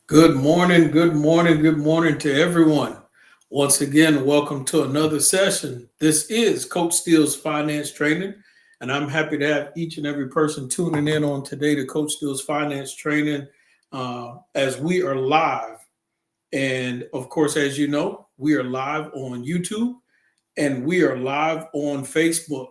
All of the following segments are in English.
Good morning, good morning, good morning to everyone. Once again, welcome to another session. This is Coach Steele's Finance Training, and I'm happy to have each and every person tuning in on today to Coach Steele's Finance Training as we are live. And of course, as you know, we are live on YouTube and we are live on Facebook.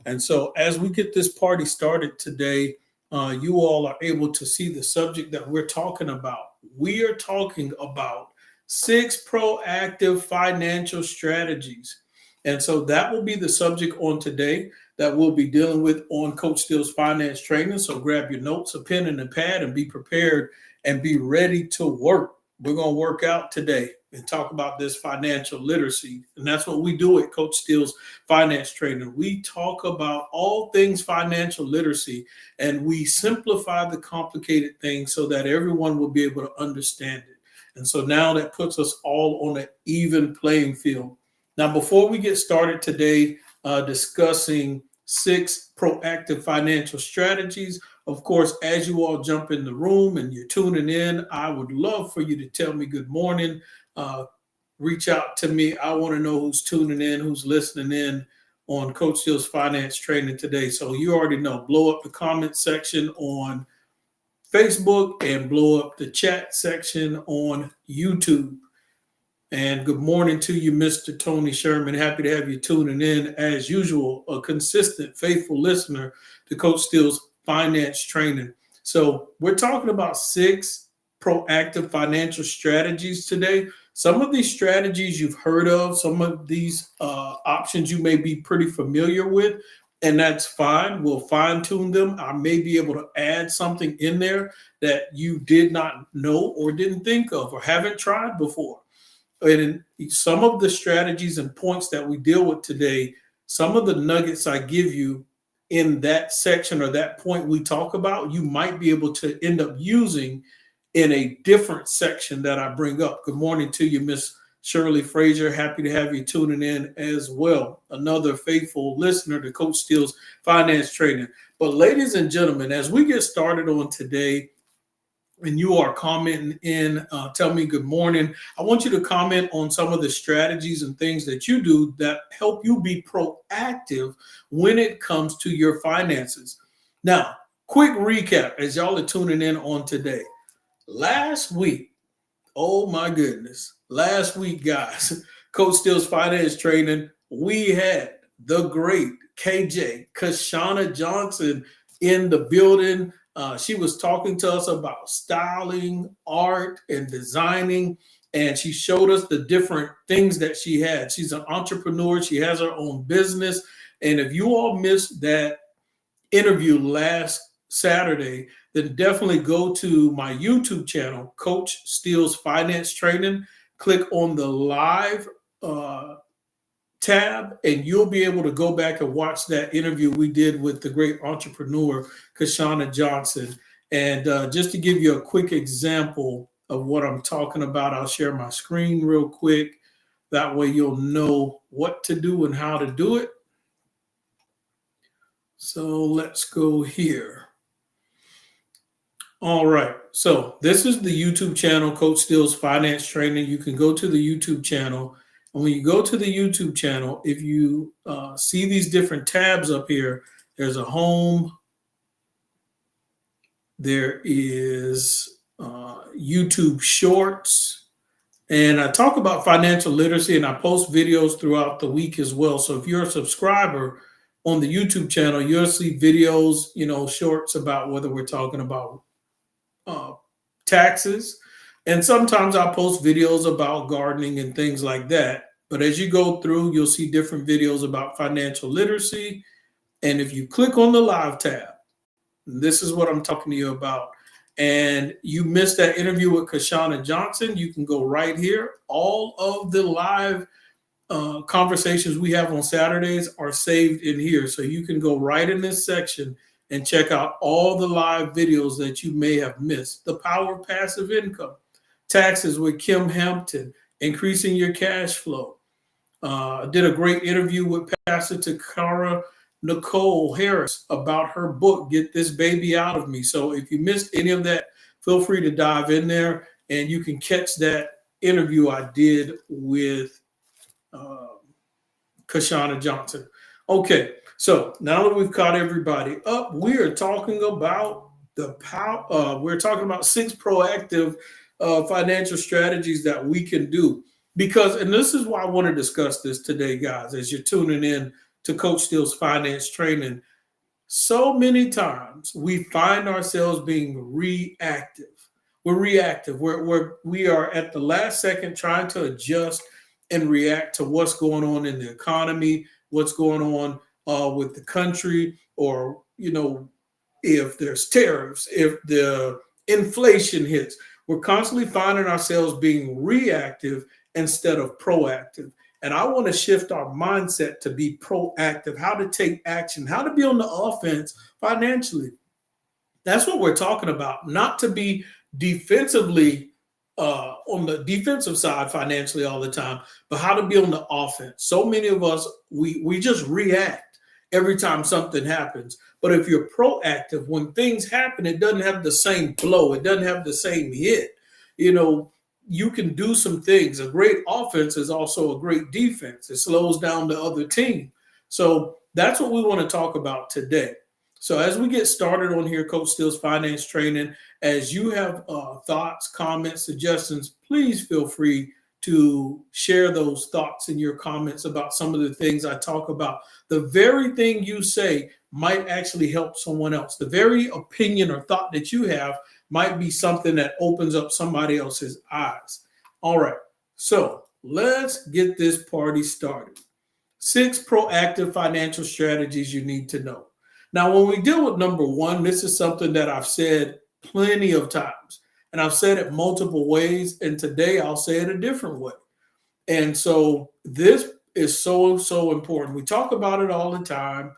And so, as we get this party started today, you all are able to see the subject that we're talking about. We are talking about 6 proactive financial strategies. And so, that will be the subject on today that we'll be dealing with on Coach Steele's Finance Training. So, grab your notes, a pen, and a pad, and be prepared and be ready to work. We're going to work out today and talk about this financial literacy. And that's what we do at Coach Steele's Finance Training. We talk about all things financial literacy and we simplify the complicated things so that everyone will be able to understand it. And so now that puts us all on an even playing field. Now, before we get started today discussing 6 proactive financial strategies, of course, as you all jump in the room and you're tuning in, I would love for you to tell me good morning. Reach out to me. I want to know who's tuning in, who's listening in on Coach Steele's Finance Training today. So you already know, blow up the comment section on Facebook and blow up the chat section on YouTube. And good morning to you, Mr. Tony Sherman. Happy to have you tuning in as usual, a consistent, faithful listener to Coach Steele's Finance Training. So we're talking about 6 proactive financial strategies today. Some of these strategies you've heard of, some of these options you may be pretty familiar with, and that's fine. We'll fine tune them. I may be able to add something in there that you did not know or didn't think of or haven't tried before. And some of the strategies and points that we deal with today, some of the nuggets I give you in that section or that point we talk about, you might be able to end up using in a different section that I bring up. Good morning to you, Miss Shirley Frazier. Happy to have you tuning in as well. Another faithful listener to Coach Steele's Finance Training. But ladies and gentlemen, as we get started on today, and you are commenting in, tell me good morning. I want you to comment on some of the strategies and things that you do that help you be proactive when it comes to your finances. Now, quick recap as y'all are tuning in on today. Last week, oh my goodness, last week, guys, Coach Steele's Finance Training, we had the great KJ, Kashana Johnson in the building. She was talking to us about styling, art, and designing, and she showed us the different things that she had. She's an entrepreneur. She has her own business. And if you all missed that interview last Saturday, then definitely go to my YouTube channel, Coach Steele's Finance Training. Click on the live tab, and you'll be able to go back and watch that interview we did with the great entrepreneur, Kashana Johnson. And just to give you a quick example of what I'm talking about, I'll share my screen real quick. That way you'll know what to do and how to do it. So let's go here. All right. So this is the YouTube channel, Coach Steele's Finance Training. You can go to the YouTube channel. And when you go to the YouTube channel, if you see these different tabs up here, there's a home, there is YouTube Shorts, and I talk about financial literacy and I post videos throughout the week as well. So if you're a subscriber on the YouTube channel, you'll see videos, shorts about whether we're talking about taxes. And sometimes I'll post videos about gardening and things like that. But as you go through, you'll see different videos about financial literacy. And if you click on the live tab, this is what I'm talking to you about. And you missed that interview with Kashana Johnson, you can go right here. All of the live conversations we have on Saturdays are saved in here. So you can go right in this section and check out all the live videos that you may have missed. The Power of Passive Income, Taxes with Kim Hampton, Increasing Your Cash Flow. Did a great interview with Pastor Takara Nicole Harris about her book, Get This Baby Out of Me. So if you missed any of that, feel free to dive in there And you can catch that interview I did with Kashana Johnson. Okay, so now that we've caught everybody up, we are talking about the power. We're talking about 6 proactive financial strategies that we can do. Because, and this is why I want to discuss this today, guys, as you're tuning in to Coach Steele's Finance Training. So many times we find ourselves being reactive. We're reactive. We are at the last second trying to adjust and react to what's going on in the economy, what's going on with the country, or, if there's tariffs, if the inflation hits. We're constantly finding ourselves being reactive instead of proactive. And I want to shift our mindset to be proactive, how to take action, how to be on the offense financially. That's what we're talking about, not to be defensively on the defensive side financially all the time, but how to be on the offense. So many of us, we just react every time something happens. But if you're proactive, when things happen, it doesn't have the same blow. It doesn't have the same hit. You can do some things. A great offense is also a great defense. It slows down the other team. So that's what we want to talk about today. So as we get started on here, Coach Steele's Finance Training, as you have thoughts, comments, suggestions, please feel free to share those thoughts in your comments about some of the things I talk about. The very thing you say might actually help someone else. The very opinion or thought that you have might be something that opens up somebody else's eyes. All right, so let's get this party started. 6 proactive financial strategies you need to know. Now, when we deal with number 1, this is something that I've said plenty of times, and I've said it multiple ways, and today I'll say it a different way. And so this is so, so important. We talk about it all the time.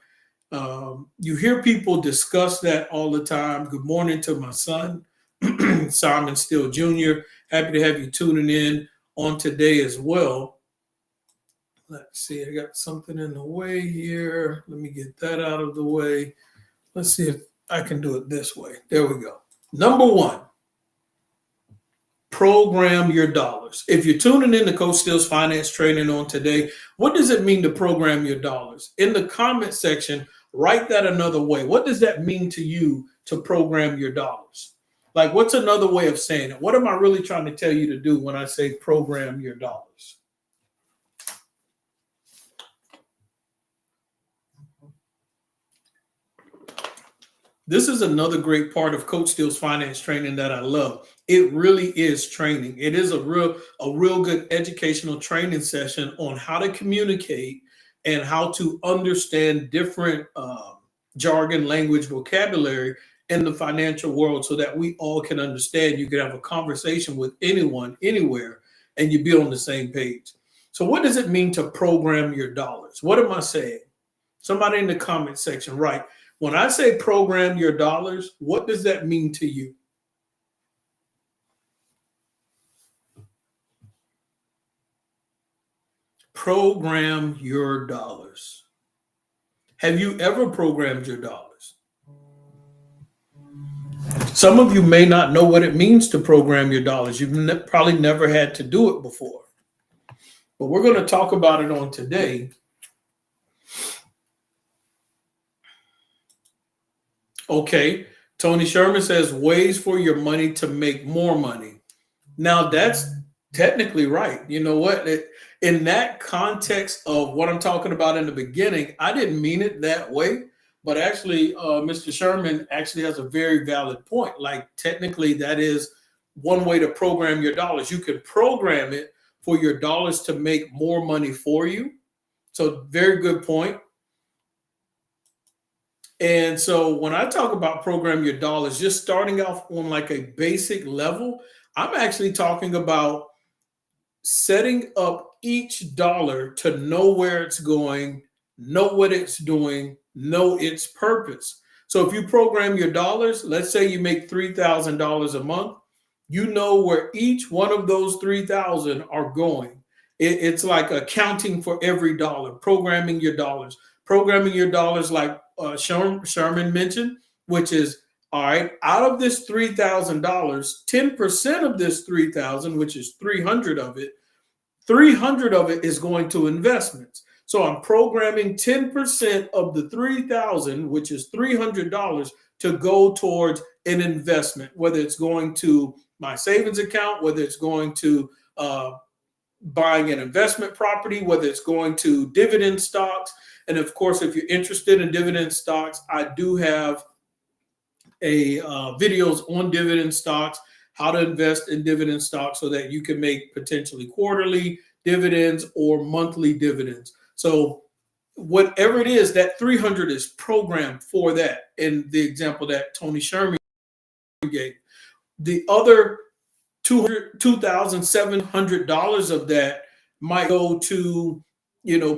You hear people discuss that all the time. Good morning to my son, Simon Steele Jr. Happy to have you tuning in on today as well. Let's see, I got something in the way here. Let me get that out of the way. Let's see if I can do it this way. There we go. Number 1, program your dollars. If you're tuning in to Coach Steele's Finance Training on today, what does it mean to program your dollars? In the comment section, write that another way. What does that mean to you to program your dollars? Like, what's another way of saying it? What am I really trying to tell you to do when I say program your dollars? This is another great part of Coach Steele's Finance Training that I love. It really is training. It is a real good educational training session on how to communicate and how to understand different jargon, language, vocabulary in the financial world so that we all can understand. You can have a conversation with anyone, anywhere, and you be on the same page. So what does it mean to program your dollars? What am I saying? Somebody in the comment section, right? When I say program your dollars, what does that mean to you? Program your dollars. Have you ever programmed your dollars? Some of you may not know what it means to program your dollars. You've probably never had to do it before. But we're going to talk about it on today. Okay, Tony Sherman says ways for your money to make more money. Now, that's technically right. You know what? In that context of what I'm talking about in the beginning, I didn't mean it that way. But actually, Mr. Sherman actually has a very valid point. Like, technically, that is one way to program your dollars. You can program it for your dollars to make more money for you. So, very good point. And so when I talk about program your dollars, just starting off on like a basic level, I'm actually talking about setting up each dollar to know where it's going, know what it's doing, know its purpose. So if you program your dollars, let's say you make $3,000 a month, you know where each one of those 3,000 are going. It's like accounting for every dollar, programming your dollars like Sherman mentioned, which is All right, out of this $3,000, 10% of this 3,000, which is 300 of it, 300 of it is going to investments. So I'm programming 10% of the 3,000, which is $300, to go towards an investment, whether it's going to my savings account, whether it's going to buying an investment property, whether it's going to dividend stocks. And of course, if you're interested in dividend stocks, I do have videos on dividend stocks, how to invest in dividend stocks so that you can make potentially quarterly dividends or monthly dividends. So whatever it is, that 300 is programmed for that. In the example that Tony Sherman gave, the other $2,700 of that might go to,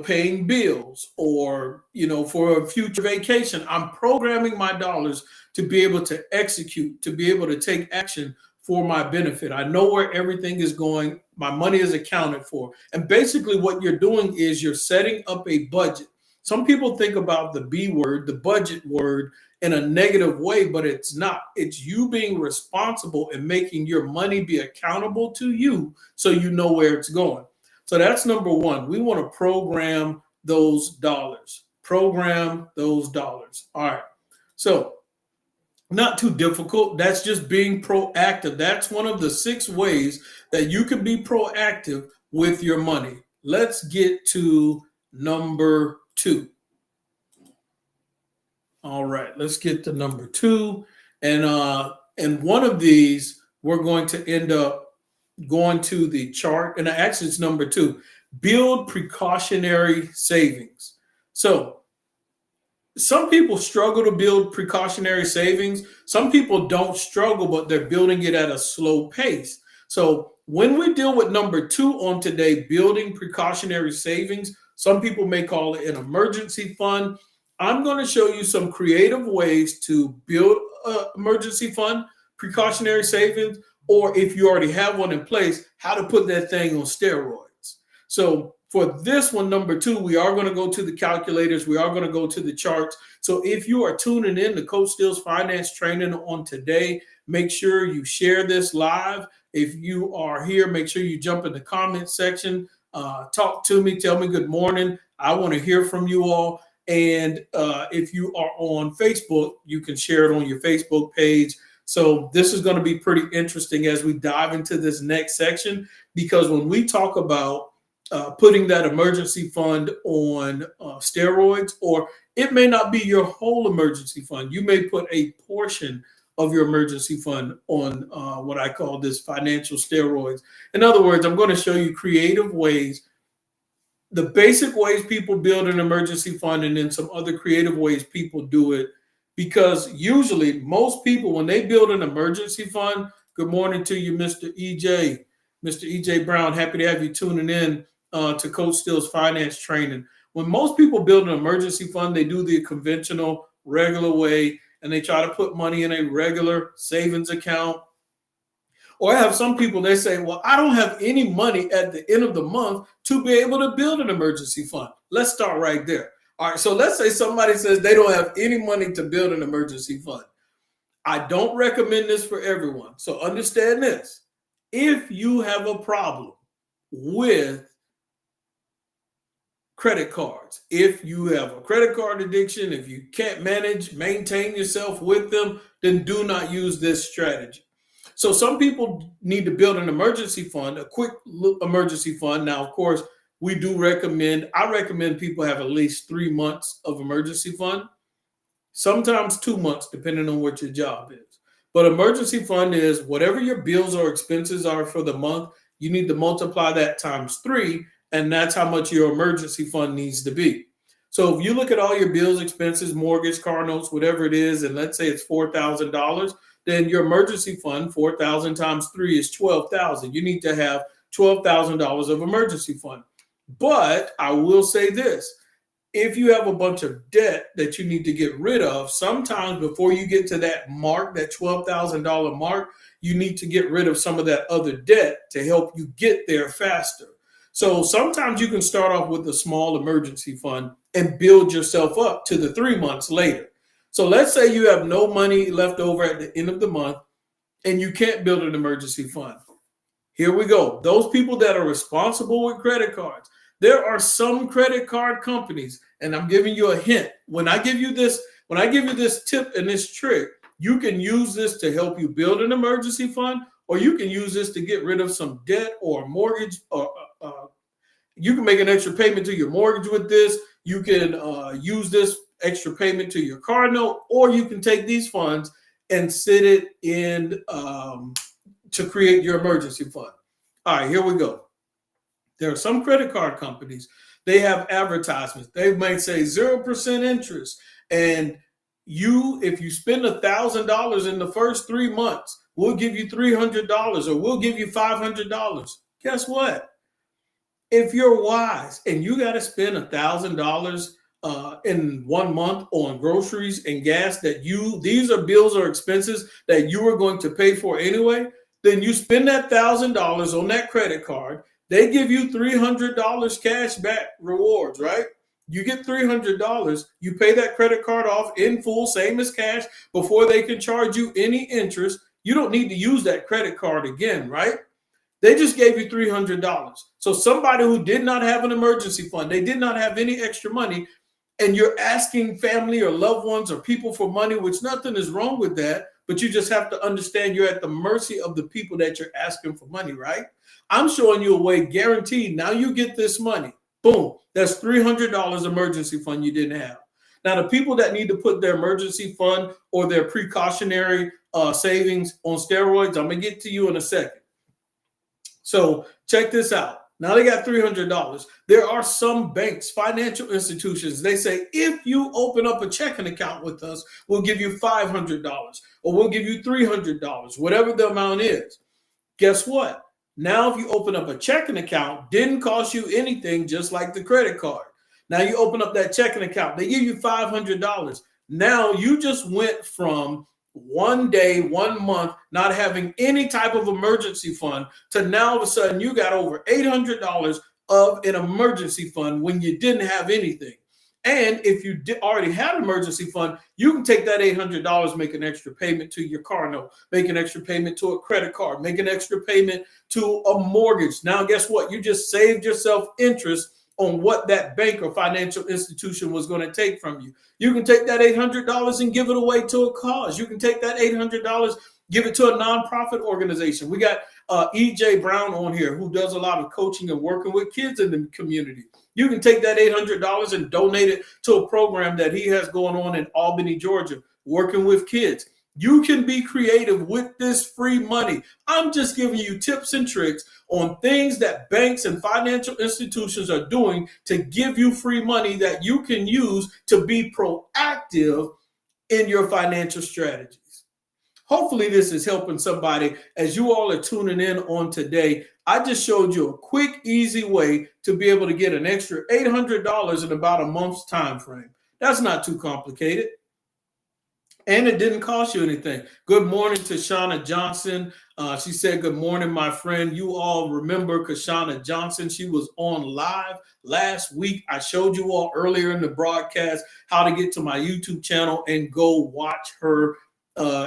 paying bills or, for a future vacation. I'm programming my dollars to be able to execute, to be able to take action for my benefit. I know where everything is going. My money is accounted for. And basically what you're doing is you're setting up a budget. Some people think about the B word, the budget word, in a negative way, but it's not. It's you being responsible and making your money be accountable to you so you know where it's going. So that's number one. We want to program those dollars. Program those dollars. All right. So not too difficult. That's just being proactive. That's one of the 6 ways that you can be proactive with your money. Let's get to number 2. All right, let's get to number 2. And one of these, we're going to end up going to the chart. And actually, it's number 2. Build precautionary savings. So some people struggle to build precautionary savings. Some people don't struggle, but they're building it at a slow pace. So when we deal with number 2 on today, building precautionary savings, some people may call it an emergency fund. I'm going to show you some creative ways to build an emergency fund, precautionary savings, or if you already have one in place, how to put that thing on steroids. So for this one, number 2, we are going to go to the calculators. We are going to go to the charts. So if you are tuning in to Coach Steele's Finance Training on today, make sure you share this live. If you are here, make sure you jump in the comment section, talk to me, tell me good morning. I want to hear from you all. And if you are on Facebook, you can share it on your Facebook page. So this is going to be pretty interesting as we dive into this next section, because when we talk about putting that emergency fund on steroids, or it may not be your whole emergency fund. You may put a portion of your emergency fund on what I call this financial steroids. In other words, I'm going to show you creative ways, the basic ways people build an emergency fund, and then some other creative ways people do it. Because usually most people, when they build an emergency fund, good morning to you, Mr. EJ Brown. Happy to have you tuning in to Coach Steele's Finance Training. When most people build an emergency fund, they do the conventional, regular way, and they try to put money in a regular savings account. Or I have some people, they say, well, I don't have any money at the end of the month to be able to build an emergency fund. Let's start right there. All right, so let's say somebody says they don't have any money to build an emergency fund. I don't recommend this for everyone. So understand this. If you have a problem with credit cards, if you have a credit card addiction, if you can't maintain yourself with them, then do not use this strategy. So some people need to build an emergency fund, a quick emergency fund. Now, of course, I recommend people have at least 3 months of emergency fund, sometimes 2 months, depending on what your job is. But emergency fund is whatever your bills or expenses are for the month, you need to multiply that times 3, and that's how much your emergency fund needs to be. So if you look at all your bills, expenses, mortgage, car notes, whatever it is, and let's say it's $4,000, then your emergency fund, 4,000 times 3 is 12,000. You need to have $12,000 of emergency fund. But I will say this, if you have a bunch of debt that you need to get rid of, sometimes before you get to that mark, that $12,000 mark, you need to get rid of some of that other debt to help you get there faster. So sometimes you can start off with a small emergency fund and build yourself up to the 3 months later. So let's say you have no money left over at the end of the month and you can't build an emergency fund. Here we go. Those people that are responsible with credit cards. There are some credit card companies, and I'm giving you a hint. When I give you this tip and this trick, you can use this to help you build an emergency fund, or you can use this to get rid of some debt or mortgage, or you can make an extra payment to your mortgage with this. You can use this extra payment to your car note, or you can take these funds and sit it in to create your emergency fund. All right, here we go. There are some credit card companies, they have advertisements. They might say 0% interest. And if you spend $1,000 in the first 3 months, we'll give you $300 or we'll give you $500. Guess what? If you're wise and you got to spend $1,000 in 1 month on groceries and gas these are bills or expenses that you are going to pay for anyway, then you spend that $1,000 on that credit card. They give you $300 cash back rewards, right? You get $300. You pay that credit card off in full, same as cash, before they can charge you any interest. You don't need to use that credit card again, right? They just gave you $300. So somebody who did not have an emergency fund, they did not have any extra money, and you're asking family or loved ones or people for money, which nothing is wrong with that, but you just have to understand you're at the mercy of the people that you're asking for money, right? I'm showing you a way guaranteed. Now you get this money. Boom. That's $300 emergency fund you didn't have. Now, the people that need to put their emergency fund or their precautionary savings on steroids, I'm going to get to you in a second. So check this out. Now they got $300. There are some banks, financial institutions, they say, if you open up a checking account with us, we'll give you $500 or we'll give you $300, whatever the amount is. Guess what? Now, if you open up a checking account, didn't cost you anything, just like the credit card. Now you open up that checking account, they give you $500. Now you just went from 1 day, 1 month, not having any type of emergency fund to now all of a sudden you got over $800 of an emergency fund when you didn't have anything. And if you already had an emergency fund, you can take that $800, make an extra payment to your car note, make an extra payment to a credit card, make an extra payment to a mortgage. Now, guess what? You just saved yourself interest on what that bank or financial institution was going to take from you. You can take that $800 and give it away to a cause. You can take that $800, give it to a nonprofit organization. We got EJ Brown on here, who does a lot of coaching and working with kids in the community. You can take that $800 and donate it to a program that he has going on in Albany, Georgia, working with kids. You can be creative with this free money. I'm just giving you tips and tricks on things that banks and financial institutions are doing to give you free money that you can use to be proactive in your financial strategies. Hopefully this is helping somebody as you all are tuning in on today. I just showed you a quick, easy way to be able to get an extra $800 in about a month's time frame. That's not too complicated. And it didn't cost you anything. Good morning to Shauna Johnson. She said, good morning, my friend. You all remember Kashana Johnson. She was on live last week. I showed you all earlier in the broadcast how to get to my YouTube channel and go watch her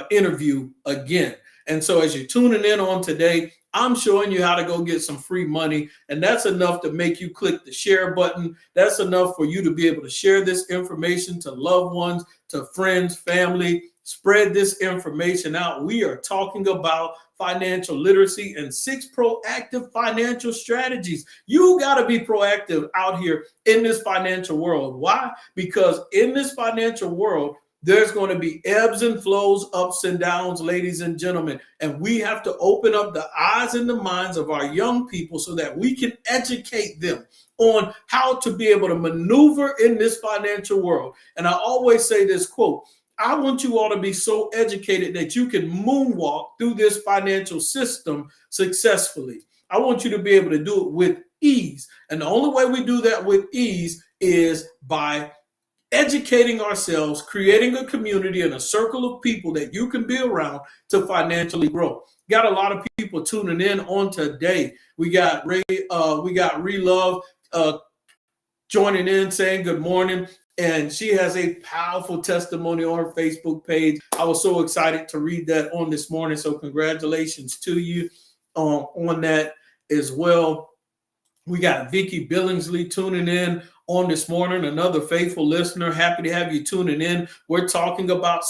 interview again. And so as you're tuning in on today, I'm showing you how to go get some free money. And that's enough to make you click the share button. That's enough for you to be able to share this information to loved ones, to friends, family. Spread this information out. We are talking about financial literacy and 6 proactive financial strategies. You got to be proactive out here in this financial world. Why? Because in this financial world, there's going to be ebbs and flows, ups and downs, ladies and gentlemen. And we have to open up the eyes and the minds of our young people so that we can educate them on how to be able to maneuver in this financial world. And I always say this quote, I want you all to be so educated that you can moonwalk through this financial system successfully. I want you to be able to do it with ease. And the only way we do that with ease is by educating ourselves, creating a community and a circle of people that you can be around to financially grow. Got a lot of people tuning in on today. We got Relove joining in, saying good morning. And she has a powerful testimony on her Facebook page. I was so excited to read that on this morning. So congratulations to you on that as well. We got Vicky Billingsley tuning in on this morning, another faithful listener. Happy to have you tuning in. We're talking about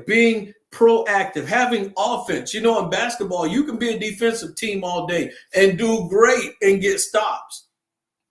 being proactive, having offense. In basketball, you can be a defensive team all day and do great and get stops,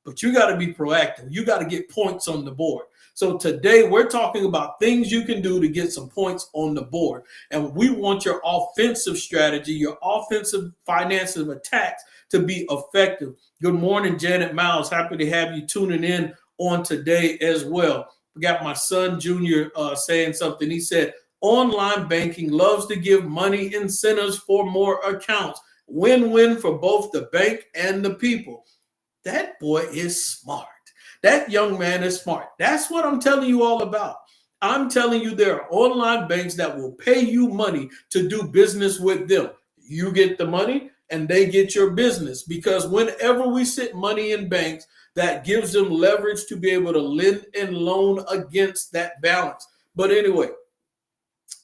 but you got to be proactive. You got to get points on the board. So today we're talking about things you can do to get some points on the board. And we want your offensive strategy, your offensive financial attacks to be effective. Good morning, Janet Miles. Happy to have you tuning in on today as well. We got my son, Junior, saying something. He said, online banking loves to give money incentives for more accounts. Win-win for both the bank and the people. That boy is smart. That young man is smart. That's what I'm telling you all about. I'm telling you there are online banks that will pay you money to do business with them. You get the money and they get your business, because whenever we sit money in banks, that gives them leverage to be able to lend and loan against that balance. But anyway,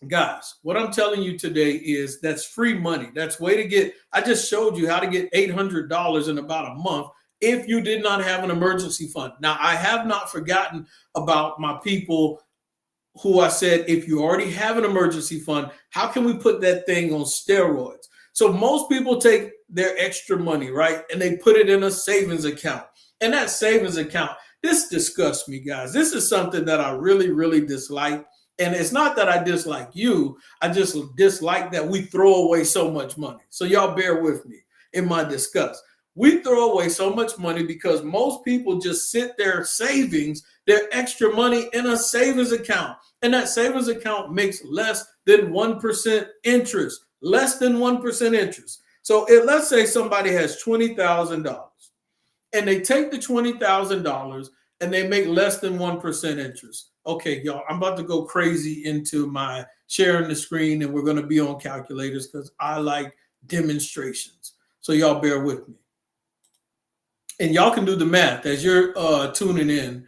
guys, what I'm telling you today is that's free money. That's way to get. I just showed you how to get $800 in about a month if you did not have an emergency fund. Now, I have not forgotten about my people who I said, if you already have an emergency fund, how can we put that thing on steroids? So most people take their extra money, right, and they put it in a savings account. And that savings account, this disgusts me, guys. This is something that I really, really dislike. And it's not that I dislike you. I just dislike that we throw away so much money. So y'all bear with me in my disgust. We throw away so much money because most people just sit their savings, their extra money in a savings account. And that savings account makes less than 1% interest, less than 1% interest. So let's say somebody has $20,000 and they take the $20,000 and they make less than 1% interest. Okay, y'all, I'm about to go crazy into my sharing the screen, and we're going to be on calculators because I like demonstrations. So y'all bear with me. And y'all can do the math as you're tuning in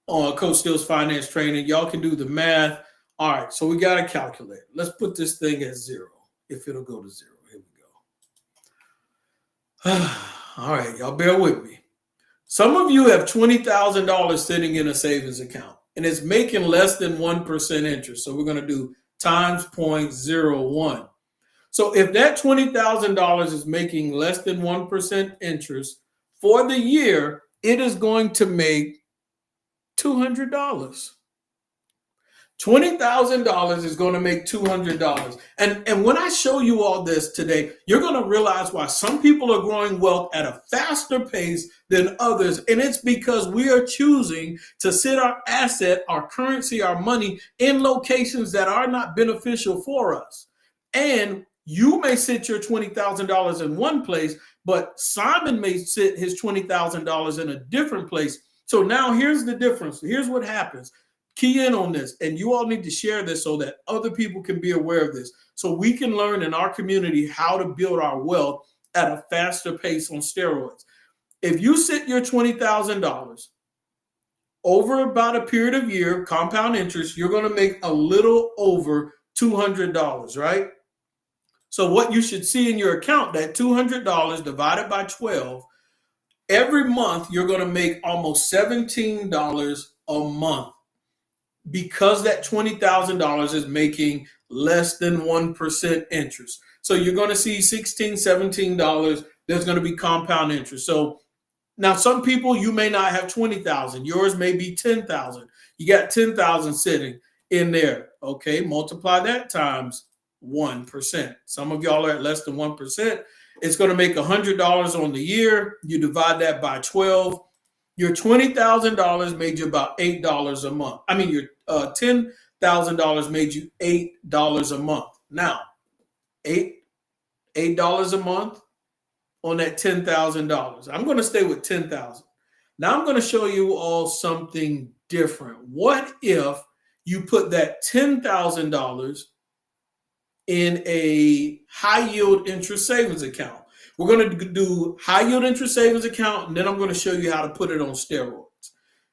on Coach Steele's Finance Training. Y'all can do the math. All right, so we got a calculator. Let's put this thing at 0, if it'll go to 0. Here we go. All right, y'all bear with me. Some of you have $20,000 sitting in a savings account, and it's making less than 1% interest. So we're going to do times 0.01. So if that $20,000 is making less than 1% interest for the year, it is going to make $200. $20,000 is going to make $200. And when I show you all this today, you're going to realize why some people are growing wealth at a faster pace than others. And it's because we are choosing to sit our asset, our currency, our money in locations that are not beneficial for us. And you may sit your $20,000 in one place, but Simon may sit his $20,000 in a different place. So now here's the difference. Here's what happens. Key in on this, and you all need to share this so that other people can be aware of this, so we can learn in our community how to build our wealth at a faster pace on steroids. If you sit your $20,000 over about a period of year, compound interest, you're going to make a little over $200, right? So what you should see in your account, that $200 divided by 12, every month you're going to make almost $17 a month, because that $20,000 is making less than 1% interest. So you're going to see $16, $17. There's going to be compound interest. So now some people, you may not have 20,000. Yours may be 10,000. You got 10,000 sitting in there. Okay, multiply that times 1%. Some of y'all are at less than 1%. It's going to make $100 on the year. You divide that by 12. Your $20,000 made you about $8 a month. I mean, your $10,000 made you $8 a month. Now, $8 a month on that $10,000. I'm going to stay with $10,000. Now I'm going to show you all something different. What if you put that $10,000 in a high yield interest savings account? We're going to do high yield interest savings account, and then I'm going to show you how to put it on steroids.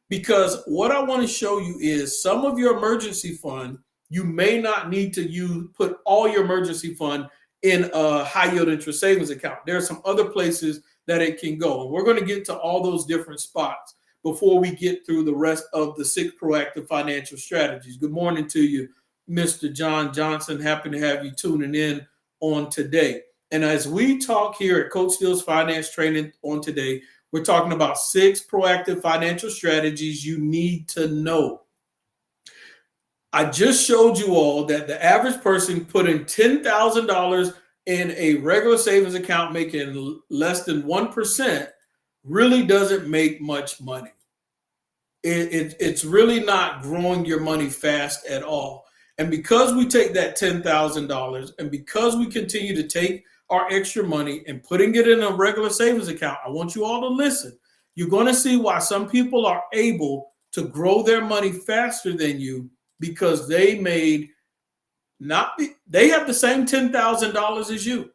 Because what I want to show you is some of your emergency fund, you may not need to put all your emergency fund in a high yield interest savings account. There are some other places that it can go. And we're going to get to all those different spots before we get through the rest of the 6 proactive financial strategies. Good morning to you, Mr. John Johnson. Happy to have you tuning in on today. And as we talk here at Coach Steele's Finance Training on today, we're talking about 6 proactive financial strategies you need to know. I just showed you all that the average person putting $10,000 in a regular savings account making less than 1% really doesn't make much money. It's really not growing your money fast at all. And because we take that $10,000 and because we continue to take our extra money and putting it in a regular savings account, I want you all to listen. You're going to see why some people are able to grow their money faster than you, because they have the same $10,000 as you,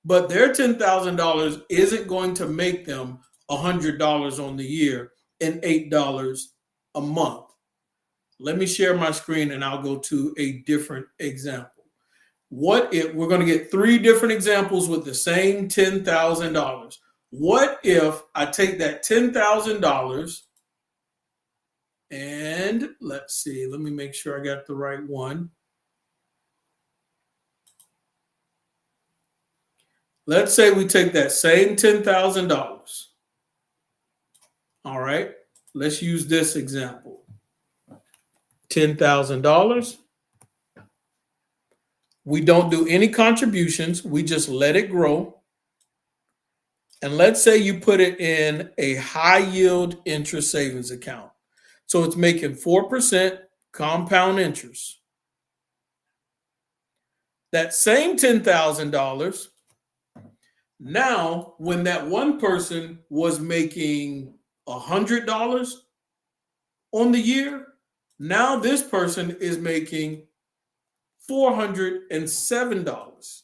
but their $10,000 isn't going to make them $100 on the year and $8 a month. Let me share my screen and I'll go to a different example. What if we're going to get 3 different examples with the same $10,000? What if I take that $10,000 and let's see, let me make sure I got the right one. Let's say we take that same $10,000. All right, let's use this example. $10,000. We don't do any contributions. We just let it grow. And let's say you put it in a high yield interest savings account. So it's making 4% compound interest. That same $10,000, now when that one person was making $100 on the year, now this person is making $407.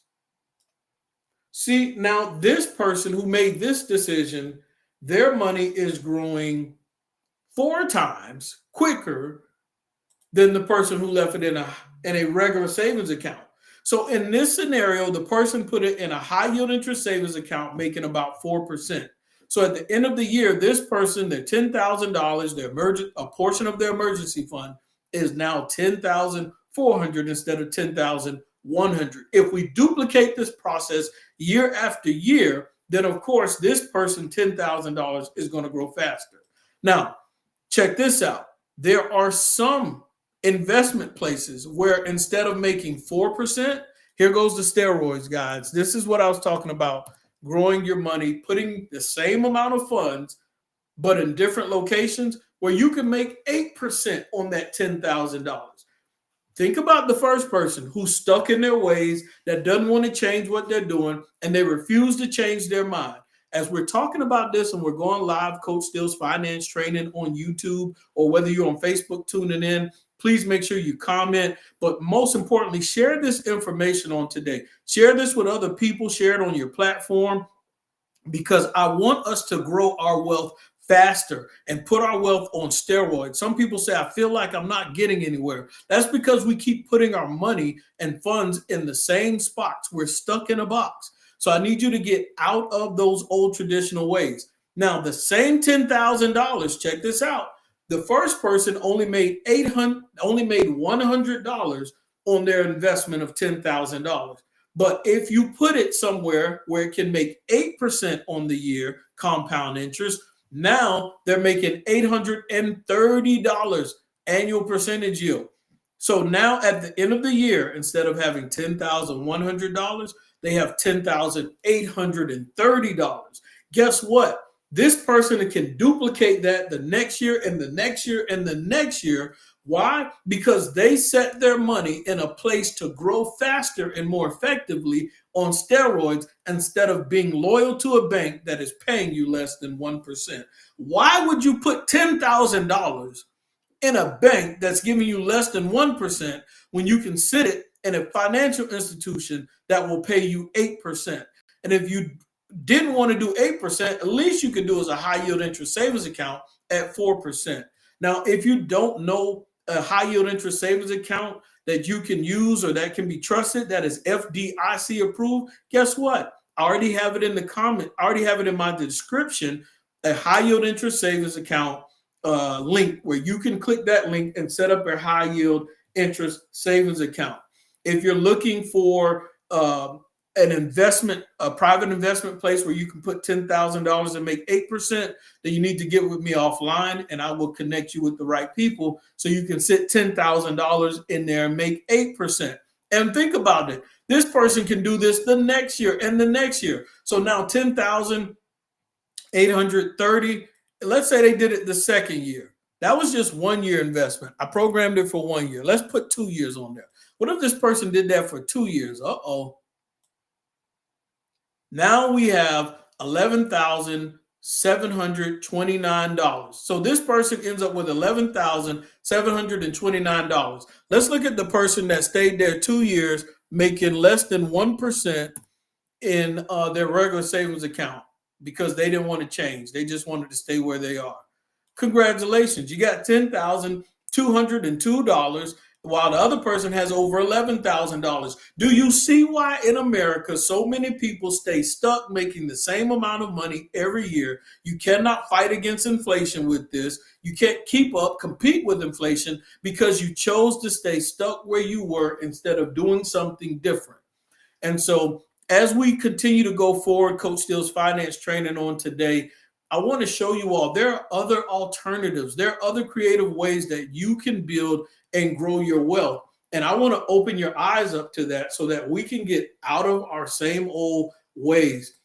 See, now this person who made this decision, their money is growing 4 times quicker than the person who left it in a regular savings account. So in this scenario, the person put it in a high yield interest savings account making about 4%. So at the end of the year, this person, their $10,000, a portion of their emergency fund is now $10,400 instead of $10,100. If we duplicate this process year after year, then of course this person $10,000 is going to grow faster. Now, check this out. There are some investment places where instead of making 4%, here goes the steroids, guys. This is what I was talking about. Growing your money, putting the same amount of funds, but in different locations where you can make 8% on that $10,000. Think about the first person who's stuck in their ways, that doesn't want to change what they're doing, and they refuse to change their mind. As we're talking about this and we're going live, Coach Steele's Finance Training on YouTube, or whether you're on Facebook tuning in, please make sure you comment. But most importantly, share this information on today. Share this with other people. Share it on your platform, because I want us to grow our wealth faster and put our wealth on steroids. Some people say, I feel like I'm not getting anywhere. That's because we keep putting our money and funds in the same spots. We're stuck in a box. So I need you to get out of those old traditional ways. Now, the same $10,000, check this out. The first person only made $100 on their investment of $10,000. But if you put it somewhere where it can make 8% on the year compound interest, now they're making $830 annual percentage yield. So now at the end of the year, instead of having $10,100, they have $10,830. Guess what? This person can duplicate that the next year and the next year and the next year. Why? Because they set their money in a place to grow faster and more effectively on steroids instead of being loyal to a bank that is paying you less than 1%. Why would you put $10,000 in a bank that's giving you less than 1% when you can sit it in a financial institution that will pay you 8%? And if you didn't want to do 8%, at least you could do as a high yield interest savings account at 4%. Now, if you don't know a high yield interest savings account that you can use or that can be trusted, that is FDIC approved, guess what? I already have it in the comment. I already have it in my description, a high yield interest savings account link where you can click that link and set up a high yield interest savings account. If you're looking for an investment, a private investment place where you can put $10,000 and make 8%, then you need to get with me offline and I will connect you with the right people so you can sit $10,000 in there and make 8%. And think about it. This person can do this the next year and the next year. So now 10,830, let's say they did it the second year. That was just 1 year investment. I programmed it for 1 year. Let's put 2 years on there. What if this person did that for 2 years? Now we have $11,729. So this person ends up with $11,729. Let's look at the person that stayed there 2 years, making less than 1% in their regular savings account because they didn't want to change. They just wanted to stay where they are. Congratulations. You got $10,202 while the other person has over $11,000. Do you see why in America so many people stay stuck making the same amount of money every year? You cannot fight against inflation with this. You can't keep up, compete with inflation because you chose to stay stuck where you were instead of doing something different. And so as we continue to go forward, Coach Steele's finance training on today, I want to show you all there are other alternatives. There are other creative ways that you can build and grow your wealth. And I want to open your eyes up to that so that we can get out of our same old ways.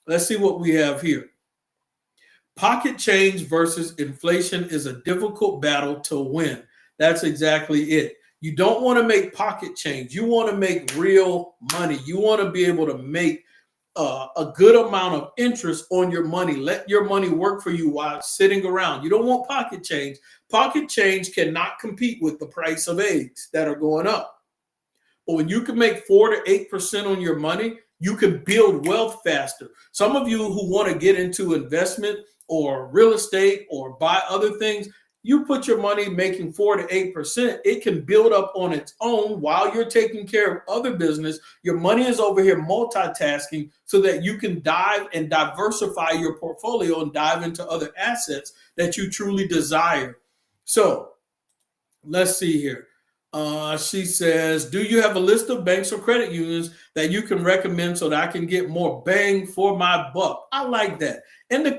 Let's see what we have here. Pocket change versus inflation is a difficult battle to win. That's exactly it. You don't want to make pocket change. You want to make real money. You want to be able to make a good amount of interest on your money. Let your money work for you while sitting around. You don't want pocket change. Pocket change cannot compete with the price of eggs that are going up. But when you can make 4 to 8% on your money, you can build wealth faster. Some of you who want to get into investment or real estate or buy other things, you put your money making 4 to 8%, it can build up on its own while you're taking care of other business. Your money is over here multitasking so that you can dive and diversify your portfolio and dive into other assets that you truly desire. So let's see here. She says, do you have a list of banks or credit unions that you can recommend so that I can get more bang for my buck? I like that. In the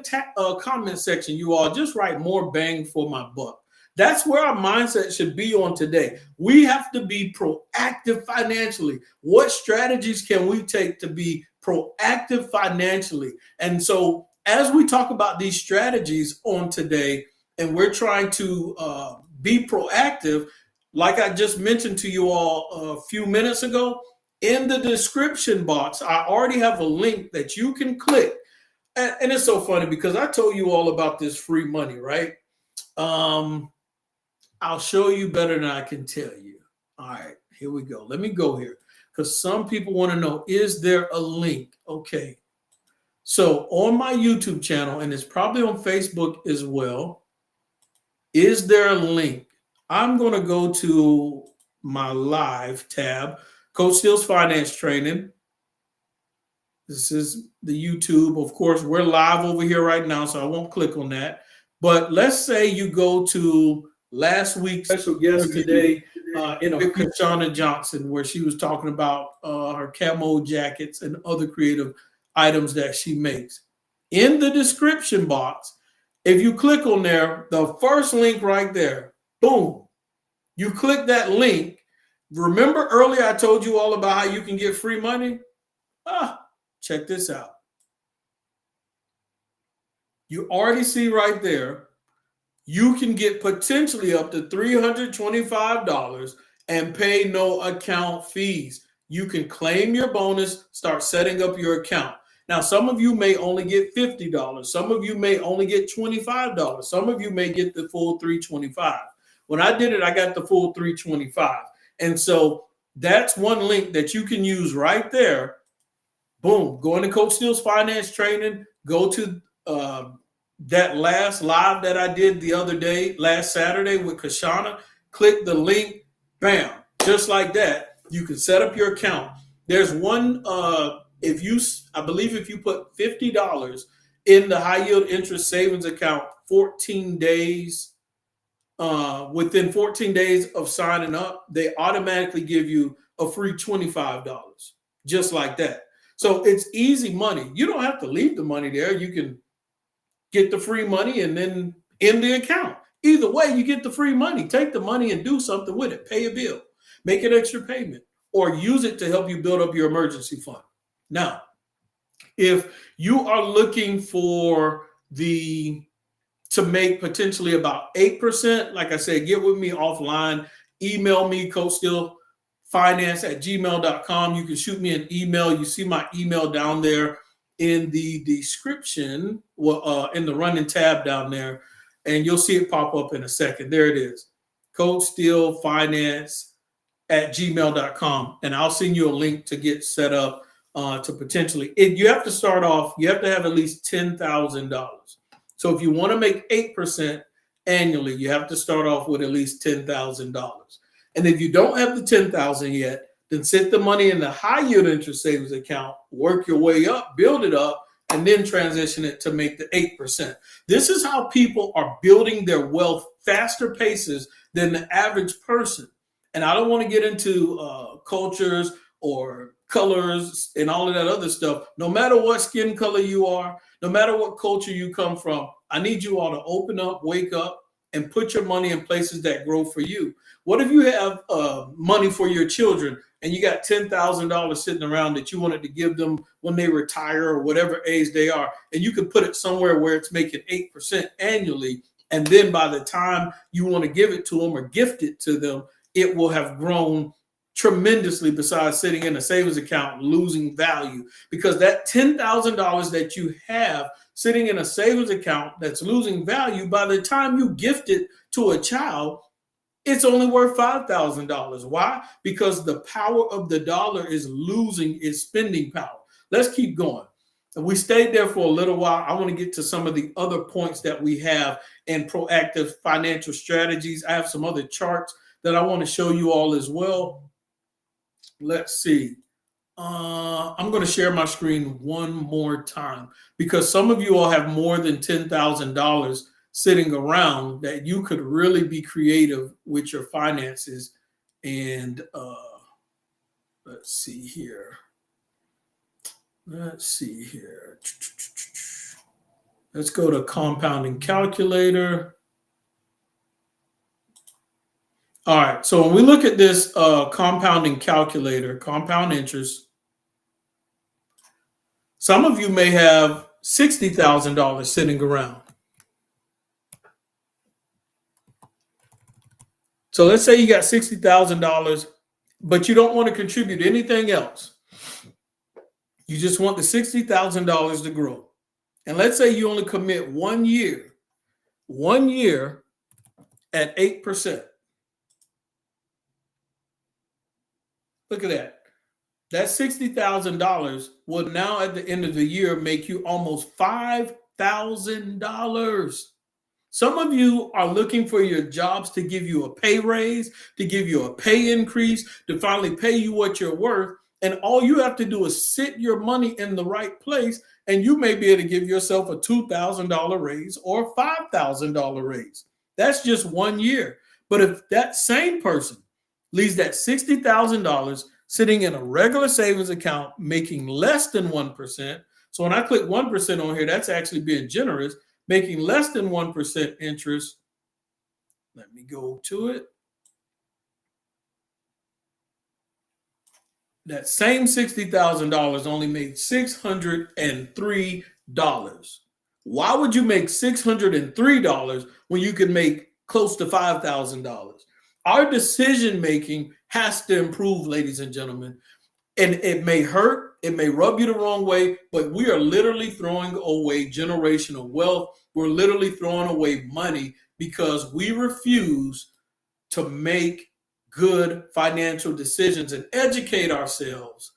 comment section, you all just write more bang for my buck. That's where our mindset should be on today. We have to be proactive financially. What strategies can we take to be proactive financially? And so as we talk about these strategies on today, and we're trying to be proactive, like I just mentioned to you all a few minutes ago, in the description box, I already have a link that you can click. And it's so funny because I told you all about this free money, right? I'll show you better than I can tell you. All right, here we go. Let me go here because some people want to know, is there a link? Okay. So on my YouTube channel, and it's probably on Facebook as well, is there a link? I'm going to go to my live tab, Coach Steele's Finance Training. This is the YouTube. Of course, we're live over here right now, so I won't click on that. But let's say you go to last week's special guest today, Shauna Johnson, where she was talking about her camo jackets and other creative items that she makes. In the description box, if you click on there, the first link right there, boom, you click that link. Remember earlier I told you all about how you can get free money? Check this out. You already see right there, you can get potentially up to $325 and pay no account fees. You can claim your bonus, start setting up your account. Now, some of you may only get $50. Some of you may only get $25. Some of you may get the full $325. When I did it, I got the full $325. And so that's one link that you can use right there. Boom, go into Coach Steele's Finance Training, go to that last live that I did the other day, last Saturday with Kashana, click the link, bam, just like that. You can set up your account. There's one, I believe if you put $50 in the high yield interest savings account, 14 days, within 14 days of signing up, they automatically give you a free $25, just like that. So it's easy money. You don't have to leave the money there. You can get the free money and then in the account. Either way, you get the free money. Take the money and do something with it. Pay a bill, make an extra payment, or use it to help you build up your emergency fund. Now, if you are looking for to make potentially about 8%, like I said, get with me offline. Email me, coachstillfinance@gmail.com. You can shoot me an email. You see my email down there in the description, in the running tab down there, and you'll see it pop up in a second. There it is, coachstillfinance@gmail.com, and I'll send you a link to get set up to potentially. You have to start off. You have to have at least $10,000. So if you want to make 8% annually, you have to start off with at least $10,000. And if you don't have the $10,000 yet, then sit the money in the high yield interest savings account, work your way up, build it up, and then transition it to make the 8%. This is how people are building their wealth faster paces than the average person. And I don't want to get into cultures or colors and all of that other stuff. No matter what skin color you are, no matter what culture you come from, I need you all to open up, wake up, and put your money in places that grow for you. What if you have money for your children and you got $10,000 sitting around that you wanted to give them when they retire or whatever age they are, and you can put it somewhere where it's making 8% annually, and then by the time you want to give it to them or gift it to them, it will have grown tremendously, besides sitting in a savings account losing value, because that $10,000 that you have sitting in a savings account that's losing value, by the time you gift it to a child, it's only worth $5,000. Why? Because the power of the dollar is losing its spending power. Let's keep going. We stayed there for a little while. I want to get to some of the other points that we have in proactive financial strategies. I have some other charts that I want to show you all as well. Let's see. I'm going to share my screen one more time, because some of you all have more than $10,000 sitting around that you could really be creative with your finances. And let's see here. Let's go to compounding calculator. All right, so when we look at this compounding calculator, compound interest, some of you may have $60,000 sitting around. So let's say you got $60,000, but you don't want to contribute anything else. You just want the $60,000 to grow. And let's say you only commit 1 year at 8%. Look at that. That $60,000 will now at the end of the year make you almost $5,000. Some of you are looking for your jobs to give you a pay raise, to give you a pay increase, to finally pay you what you're worth. And all you have to do is sit your money in the right place, and you may be able to give yourself a $2,000 raise or a $5,000 raise. That's just 1 year. But if that same person leaves that $60,000 sitting in a regular savings account making less than 1%, so when I click 1% on here, that's actually being generous, making less than 1% interest. Let me go to it. That same $60,000 only made $603. Why would you make $603 when you could make close to $5,000? Our decision making has to improve, ladies and gentlemen. And it may hurt, it may rub you the wrong way, but we are literally throwing away generational wealth. We're literally throwing away money because we refuse to make good financial decisions and educate ourselves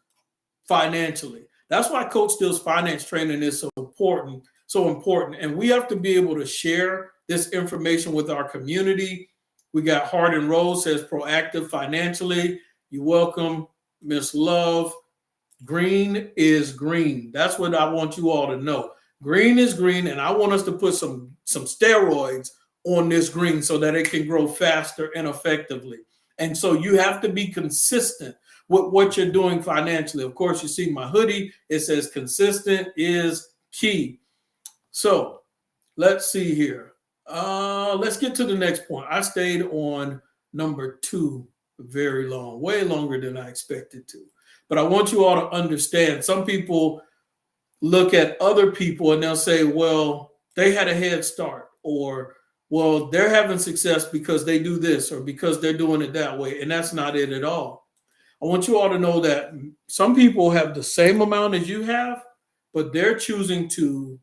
financially. That's why Coach Still's finance training is so important, so important. And we have to be able to share this information with our community. We got Hard and Rose says proactive financially. You're welcome, Miss Love. Green is green. That's what I want you all to know. Green is green, and I want us to put some steroids on this green so that it can grow faster and effectively. And so you have to be consistent with what you're doing financially. Of course, you see my hoodie. It says consistent is key. So let's see here. Let's get to the next point. I stayed on number 2 very long, way longer than I expected to. But I want you all to understand, some people look at other people and they'll say, well, they had a head start, or, well, they're having success because they do this or because they're doing it that way. And that's not it at all. I want you all to know that some people have the same amount as you have, but they're choosing to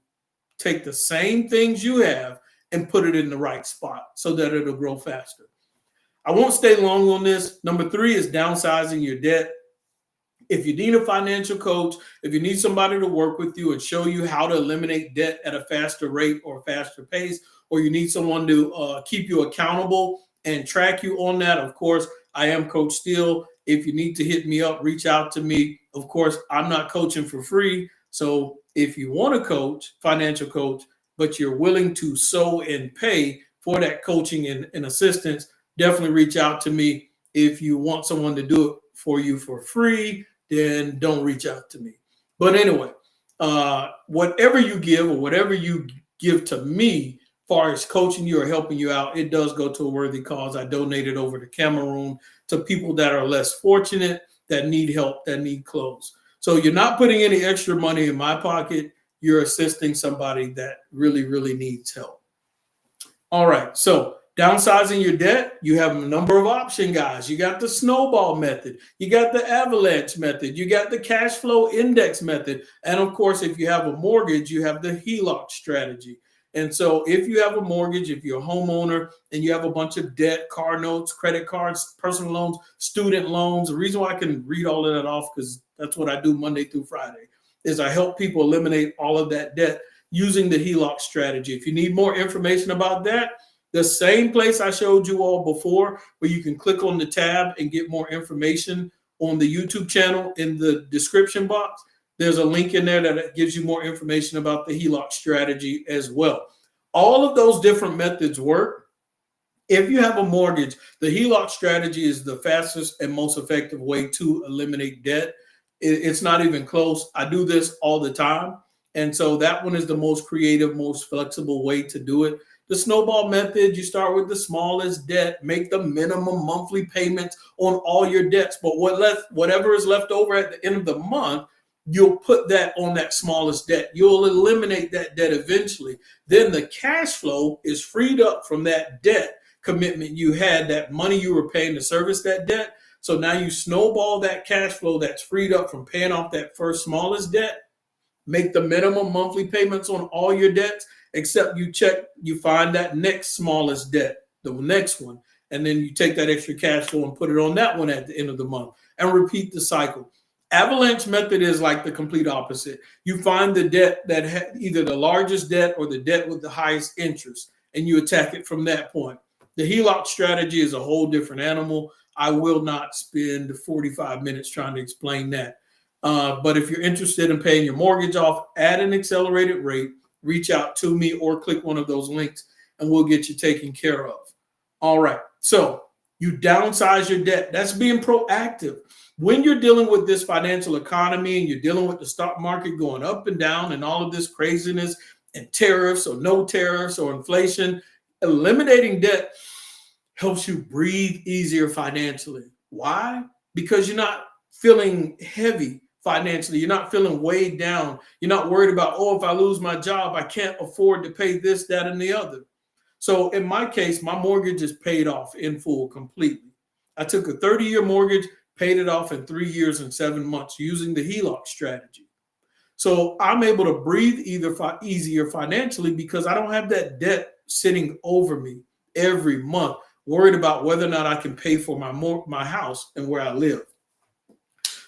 take the same things you have and put it in the right spot so that it'll grow faster. I won't stay long on this. Number 3 is downsizing your debt. If you need a financial coach, if you need somebody to work with you and show you how to eliminate debt at a faster rate or faster pace, or you need someone to keep you accountable and track you on that, of course, I am Coach Steele. If you need to hit me up, reach out to me. Of course, I'm not coaching for free. So if you want a coach, financial coach, but you're willing to sow and pay for that coaching and assistance, definitely reach out to me. If you want someone to do it for you for free, then don't reach out to me. But anyway, whatever you give or whatever you give to me, as far as coaching you or helping you out, it does go to a worthy cause. I donated over to Cameroon to people that are less fortunate, that need help, that need clothes. So you're not putting any extra money in my pocket. You're assisting somebody that really, really needs help. All right. So downsizing your debt, you have a number of options, guys. You got the Snowball method. You got the Avalanche method. You got the cash flow index method. And of course, if you have a mortgage, you have the HELOC strategy. And so if you have a mortgage, if you're a homeowner and you have a bunch of debt, car notes, credit cards, personal loans, student loans, the reason why I can read all of that off, because that's what I do Monday through Friday, is I help people eliminate all of that debt using the HELOC strategy. If you need more information about that, the same place I showed you all before, where you can click on the tab and get more information on the YouTube channel in the description box. There's a link in there that gives you more information about the HELOC strategy as well. All of those different methods work. If you have a mortgage, the HELOC strategy is the fastest and most effective way to eliminate debt. It's not even close. I do this all the time. And so that one is the most creative, most flexible way to do it. The Snowball method, you start with the smallest debt, make the minimum monthly payments on all your debts. But whatever is left over at the end of the month, you'll put that on that smallest debt. You'll eliminate that debt eventually. Then the cash flow is freed up from that debt commitment you had, that money you were paying to service that debt. So now you snowball that cash flow that's freed up from paying off that first smallest debt, make the minimum monthly payments on all your debts, except you find that next smallest debt, the next one, and then you take that extra cash flow and put it on that one at the end of the month and repeat the cycle. Avalanche method is like the complete opposite. You find the debt that either the largest debt or the debt with the highest interest, and you attack it from that point. The HELOC strategy is a whole different animal. I will not spend 45 minutes trying to explain that. But if you're interested in paying your mortgage off at an accelerated rate, reach out to me or click one of those links and we'll get you taken care of. All right. So you downsize your debt. That's being proactive. When you're dealing with this financial economy and you're dealing with the stock market going up and down and all of this craziness and tariffs or no tariffs or inflation, eliminating debt helps you breathe easier financially. Why? Because you're not feeling heavy financially. You're not feeling weighed down. You're not worried about, oh, if I lose my job, I can't afford to pay this, that, and the other. So in my case, my mortgage is paid off in full completely. I took a 30-year mortgage, paid it off in 3 years and 7 months using the HELOC strategy. So I'm able to breathe easier financially because I don't have that debt sitting over me every month, worried about whether or not I can pay for my house and where I live.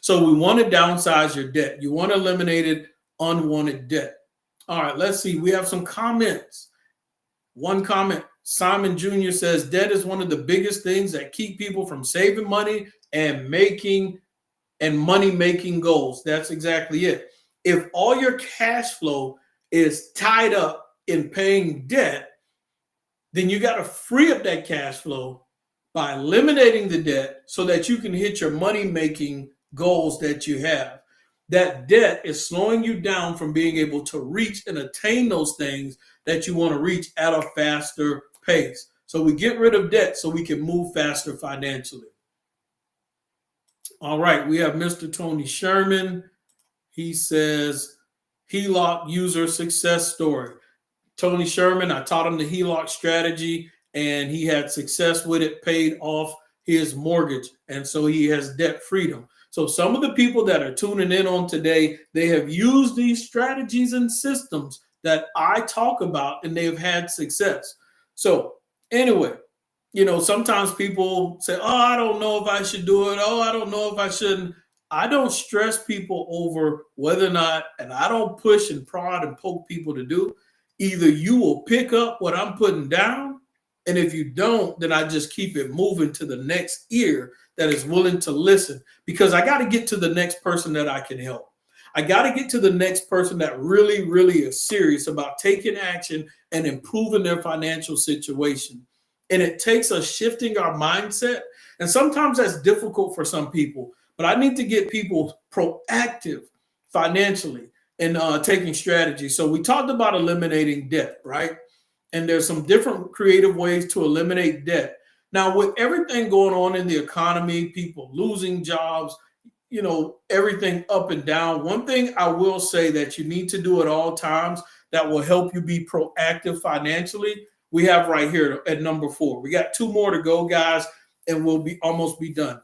So we want to downsize your debt. You want to eliminate unwanted debt. All right, let's see. We have some comments. One comment, Simon Jr. says, debt is one of the biggest things that keep people from saving money and money-making goals. That's exactly it. If all your cash flow is tied up in paying debt, then you got to free up that cash flow by eliminating the debt so that you can hit your money-making goals that you have. That debt is slowing you down from being able to reach and attain those things that you want to reach at a faster pace. So we get rid of debt so we can move faster financially. All right, we have Mr. Tony Sherman. He says, HELOC user success story. Tony Sherman, I taught him the HELOC strategy, and he had success with it, paid off his mortgage, and so he has debt freedom. So some of the people that are tuning in on today, they have used these strategies and systems that I talk about, and they've had success. So anyway, sometimes people say, oh, I don't know if I should do it. Oh, I don't know if I shouldn't. I don't stress people over whether or not, and I don't push and prod and poke people to do. Either you will pick up what I'm putting down, and if you don't, then I just keep it moving to the next ear that is willing to listen, because I got to get to the next person that I can help. I got to get to the next person that really, really is serious about taking action and improving their financial situation. And it takes us shifting our mindset. And sometimes that's difficult for some people, but I need to get people proactive financially and taking strategy. So we talked about eliminating debt, right? And there's some different creative ways to eliminate debt. Now, with everything going on in the economy, people losing jobs, everything up and down, one thing I will say that you need to do at all times that will help you be proactive financially, we have right here at number 4. We got 2 more to go, guys, and we'll almost be done.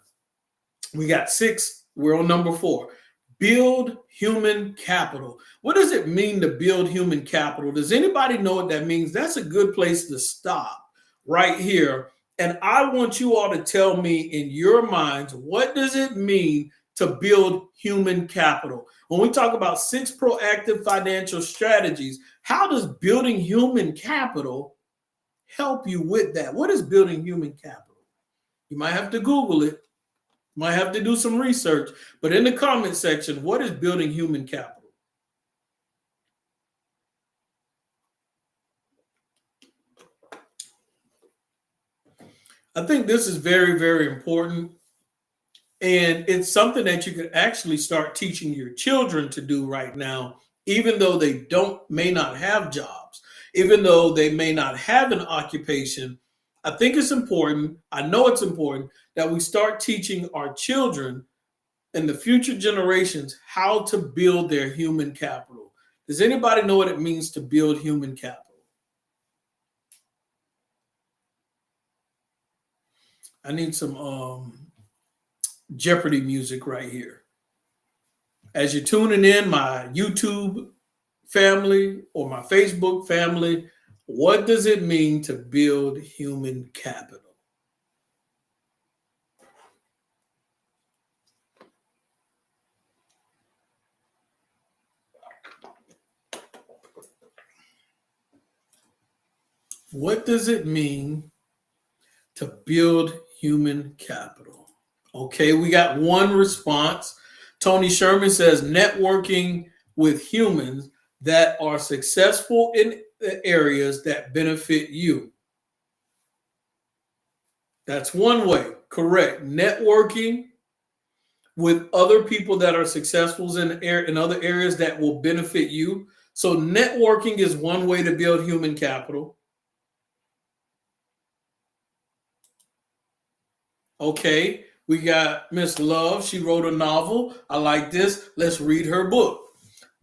We got 6. We're on number 4. Build human capital. What does it mean to build human capital? Does anybody know what that means? That's a good place to stop right here. And I want you all to tell me in your minds, what does it mean to build human capital? When we talk about 6 proactive financial strategies, how does building human capital help you with that? What is building human capital? You might have to Google it. Might have to do some research, but in the comment section, what is building human capital? I think this is very, very important. And it's something that you could actually start teaching your children to do right now, even though they may not have jobs, even though they may not have an occupation. I think it's important, I know it's important, that we start teaching our children and the future generations how to build their human capital. Does anybody know what it means to build human capital? I need some Jeopardy music right here. As you're tuning in, my YouTube family or my Facebook family, what does it mean to build human capital? What does it mean to build human capital? Okay, we got one response. Tony Sherman says networking with humans that are successful in the areas that benefit you. That's one way, correct. Networking with other people that are successful in other areas that will benefit you. So networking is one way to build human capital. Okay, we got Miss Love. She wrote a novel. I like this. Let's read her book.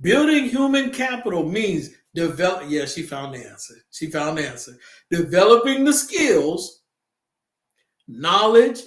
Building human capital means develop. Yeah, she found the answer. She found the answer. Developing the skills, knowledge,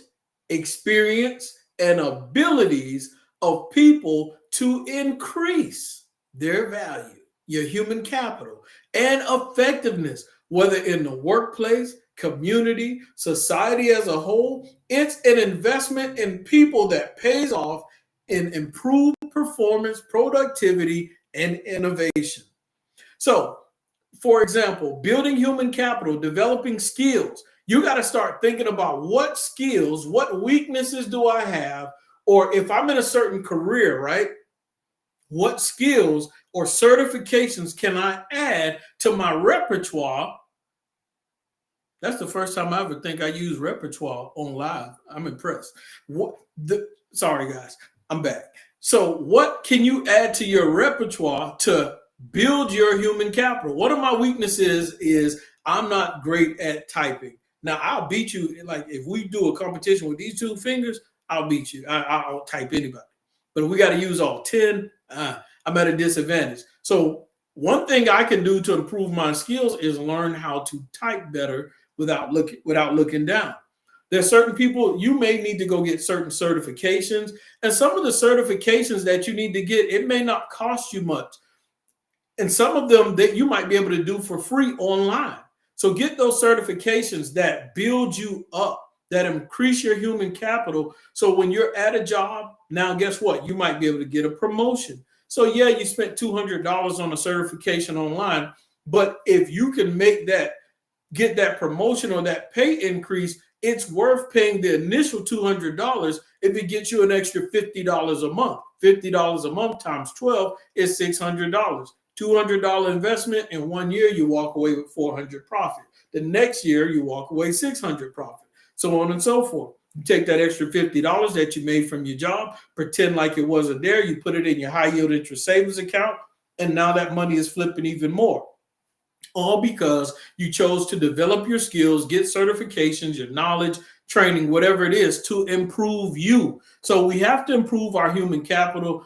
experience, and abilities of people to increase their value, your human capital, and effectiveness, whether in the workplace, community, society as a whole. It's an investment in people that pays off in improved performance, productivity, and innovation. So, for example, building human capital, developing skills. You got to start thinking about what skills, what weaknesses do I have? Or if I'm in a certain career, right? What skills or certifications can I add to my repertoire? That's the first time I ever think I use repertoire on live. I'm impressed. Sorry, guys. I'm back. So what can you add to your repertoire to build your human capital? One of my weaknesses is I'm not great at typing. Now, I'll beat you. Like if we do a competition with these two fingers, I'll beat you. I'll type anybody. But if we got to use all 10, I'm at a disadvantage. So one thing I can do to improve my skills is learn how to type better without looking down. There's certain people you may need to go get certain certifications, and some of the certifications that you need to get, it may not cost you much. And some of them that you might be able to do for free online. So get those certifications that build you up, that increase your human capital. So when you're at a job, now guess what? You might be able to get a promotion. So yeah, you spent $200 on a certification online, but if you can get that promotion or that pay increase, it's worth paying the initial $200 if it gets you an extra $50 a month. $50 a month times 12 is $600. $200 investment in 1 year, you walk away with $400 profit. The next year, you walk away $600 profit, so on and so forth. You take that extra $50 that you made from your job, pretend like it wasn't there, you put it in your high yield interest savings account, and now that money is flipping even more. All because you chose to develop your skills, get certifications, your knowledge, training, whatever it is, to improve you. So we have to improve our human capital.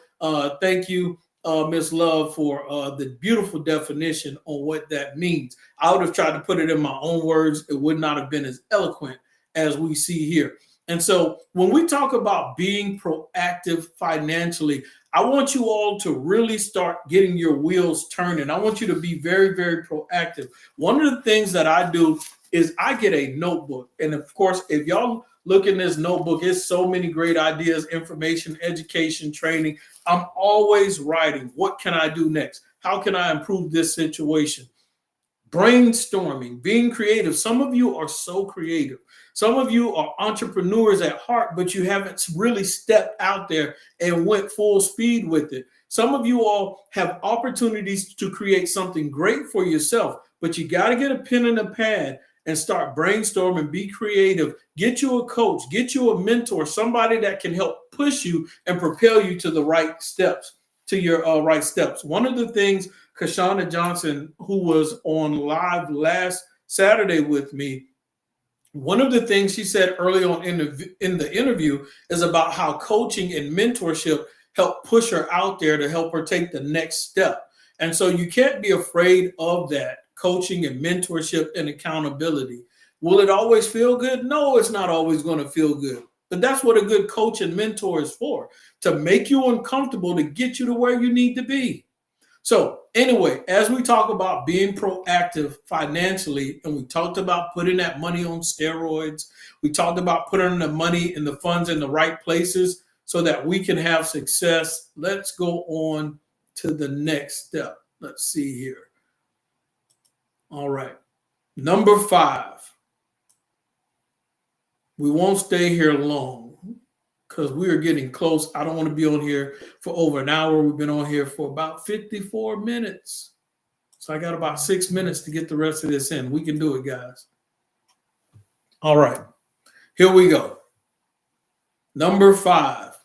Thank you, Ms. Love, for the beautiful definition on what that means. I would have tried to put it in my own words. It would not have been as eloquent as we see here. And so when we talk about being proactive financially, I want you all to really start getting your wheels turning. I want you to be very, very proactive. One of the things that I do is I get a notebook. And of course, if y'all look in this notebook, it's so many great ideas, information, education, training. I'm always writing. What can I do next? How can I improve this situation? Brainstorming, being creative. Some of you are so creative. Some of you are entrepreneurs at heart, but you haven't really stepped out there and went full speed with it. Some of you all have opportunities to create something great for yourself, but you got to get a pen and a pad and start brainstorming, be creative, get you a coach, get you a mentor, somebody that can help push you and propel you to the right steps, to your right steps. One of the things Kashana Johnson, who was on live last Saturday with me, one of the things she said early on in the interview is about how coaching and mentorship help push her out there to help her take the next step. And so you can't be afraid of that, coaching and mentorship and accountability. Will it always feel good? No, it's not always going to feel good. But that's what a good coach and mentor is for, to make you uncomfortable, to get you to where you need to be. So anyway, as we talk about being proactive financially, and we talked about putting that money on steroids, we talked about putting the money and the funds in the right places so that we can have success. Let's go on to the next step. Let's see here. All right. Number 5. We won't stay here long because we are getting close. I don't want to be on here for over an hour. We've been on here for about 54 minutes. So I got about 6 minutes to get the rest of this in. We can do it, guys. All right. Here we go. Number 5.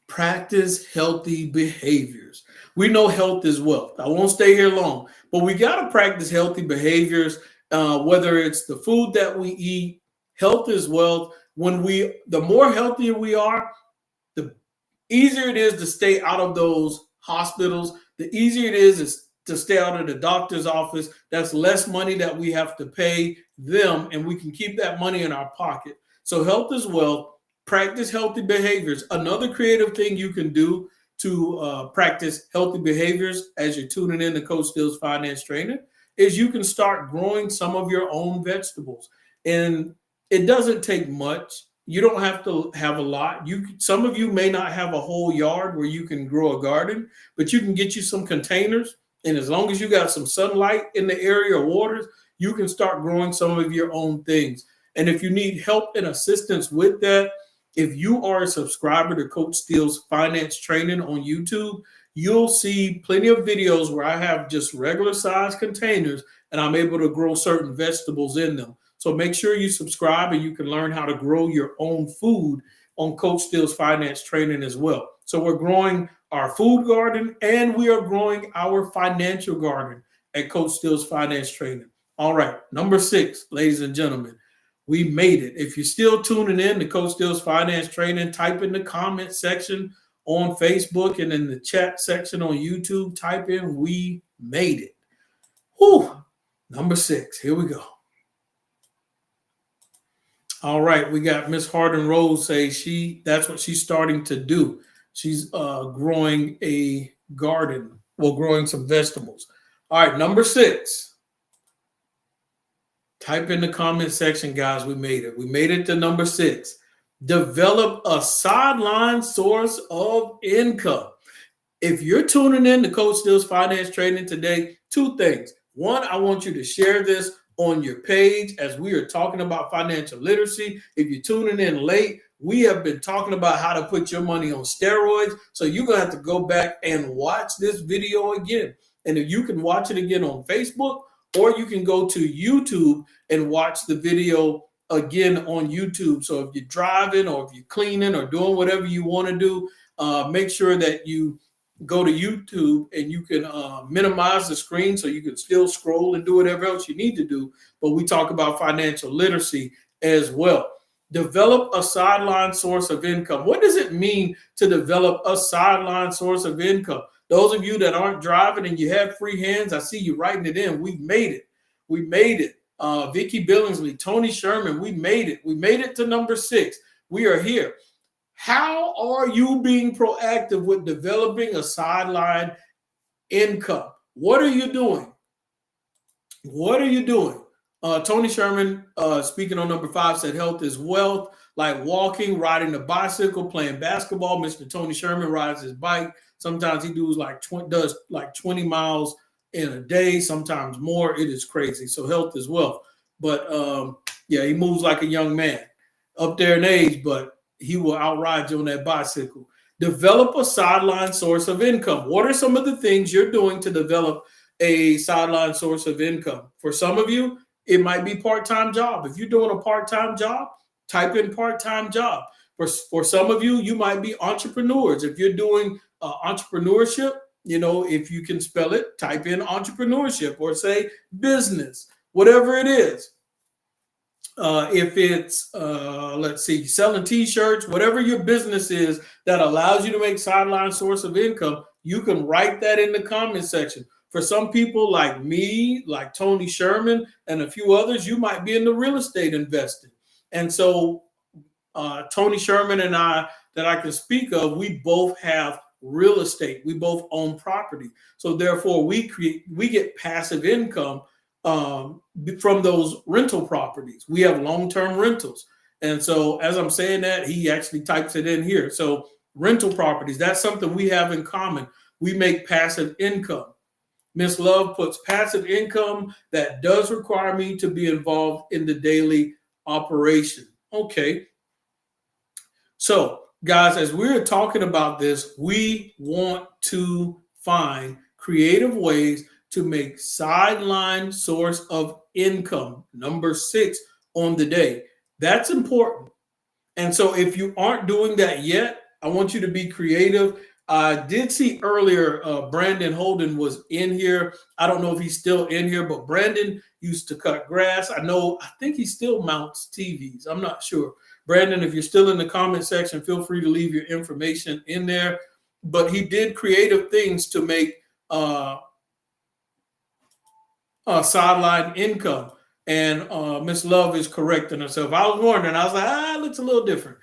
Practice healthy behaviors. We know health is wealth. I won't stay here long, but we got to practice healthy behaviors, whether it's the food that we eat. Health is wealth. The more healthier we are, the easier it is to stay out of those hospitals. The easier it is to stay out of the doctor's office. That's less money that we have to pay them, and we can keep that money in our pocket. So health is wealth. Practice healthy behaviors. Another creative thing you can do to practice healthy behaviors as you're tuning in to Coach Steele's Finance Training is you can start growing some of your own vegetables. And it doesn't take much. You don't have to have a lot. Some of you may not have a whole yard where you can grow a garden, but you can get you some containers And as long as you got some sunlight in the area or waters, you can start growing some of your own things. And if you need help and assistance with that, if you are a subscriber to Coach Steele's Finance Training on YouTube, you'll see plenty of videos where I have just regular size containers and I'm able to grow certain vegetables in them. So make sure you subscribe and you can learn how to grow your own food on Coach Steele's Finance Training as well. So we're growing our food garden and we are growing our financial garden at Coach Steele's Finance Training. All right, number 6, ladies and gentlemen, we made it. If you're still tuning in to Coach Steele's Finance Training, type in the comment section on Facebook and in the chat section on YouTube, type in "we made it." Whew. Number 6, here we go. All right, we got Miss Harden Rose say that's what she's starting to do. She's growing a garden, growing some vegetables. All right, number 6. Type in the comment section, guys. We made it. We made it to number 6. Develop a sideline source of income. If you're tuning in to Coach Steele's Finance Training today, 2 things. 1, I want you to share this on your page as we are talking about financial literacy. If you're tuning in late, we have been talking about how to put your money on steroids. So you're going to have to go back and watch this video again. And if you can watch it again on Facebook, or you can go to YouTube and watch the video again on YouTube. So if you're driving or if you're cleaning or doing whatever you want to do, make sure that you go to YouTube and you can minimize the screen so you can still scroll and do whatever else you need to do. But we talk about financial literacy as well. Develop a sideline source of income. What does it mean to develop a sideline source of income? Those of you that aren't driving and you have free hands, I see you writing it in. We made it. We made it. Vicky Billingsley, Tony Sherman, we made it. We made it to number 6. We are here. How are you being proactive with developing a sideline income? What are you doing? What are you doing? Tony Sherman, speaking on number 5, said health is wealth, like walking, riding a bicycle, playing basketball. Mr. Tony Sherman rides his bike. Sometimes he does like 20 miles in a day, sometimes more. It is crazy. So health is wealth. But yeah, he moves like a young man, up there in age, but he will outride you on that bicycle. Develop a sideline source of income. What are some of the things you're doing to develop a sideline source of income? For some of you, it might be part-time job. If you're doing a part-time job, type in part-time job. For some of you, you might be entrepreneurs. If you're doing entrepreneurship, if you can spell it, type in entrepreneurship or say business, whatever it is. If it's, selling t-shirts, whatever your business is that allows you to make sideline source of income, you can write that in the comment section. For some people like me, like Tony Sherman and a few others, you might be in the real estate investing. And so Tony Sherman and I, that I can speak of, we both have real estate. We both own property. So therefore we get passive income from those rental properties. We have long-term rentals. And so as I'm saying that, he actually types it in here. So rental properties, that's something we have in common. We make passive income. Miss Love puts passive income that does require me to be involved in the daily operation. Okay. So guys, as we're talking about this, we want to find creative ways to make sideline source of income. Number 6 on the day. That's important. And so if you aren't doing that yet, I want you to be creative. I did see earlier Brandon Holden was in here. I don't know if he's still in here, but Brandon used to cut grass. I think he still mounts TVs. I'm not sure. Brandon, if you're still in the comment section, feel free to leave your information in there. But he did creative things to make sideline income. And Miss Love is correcting herself. I was wondering, I was like, it looks a little different.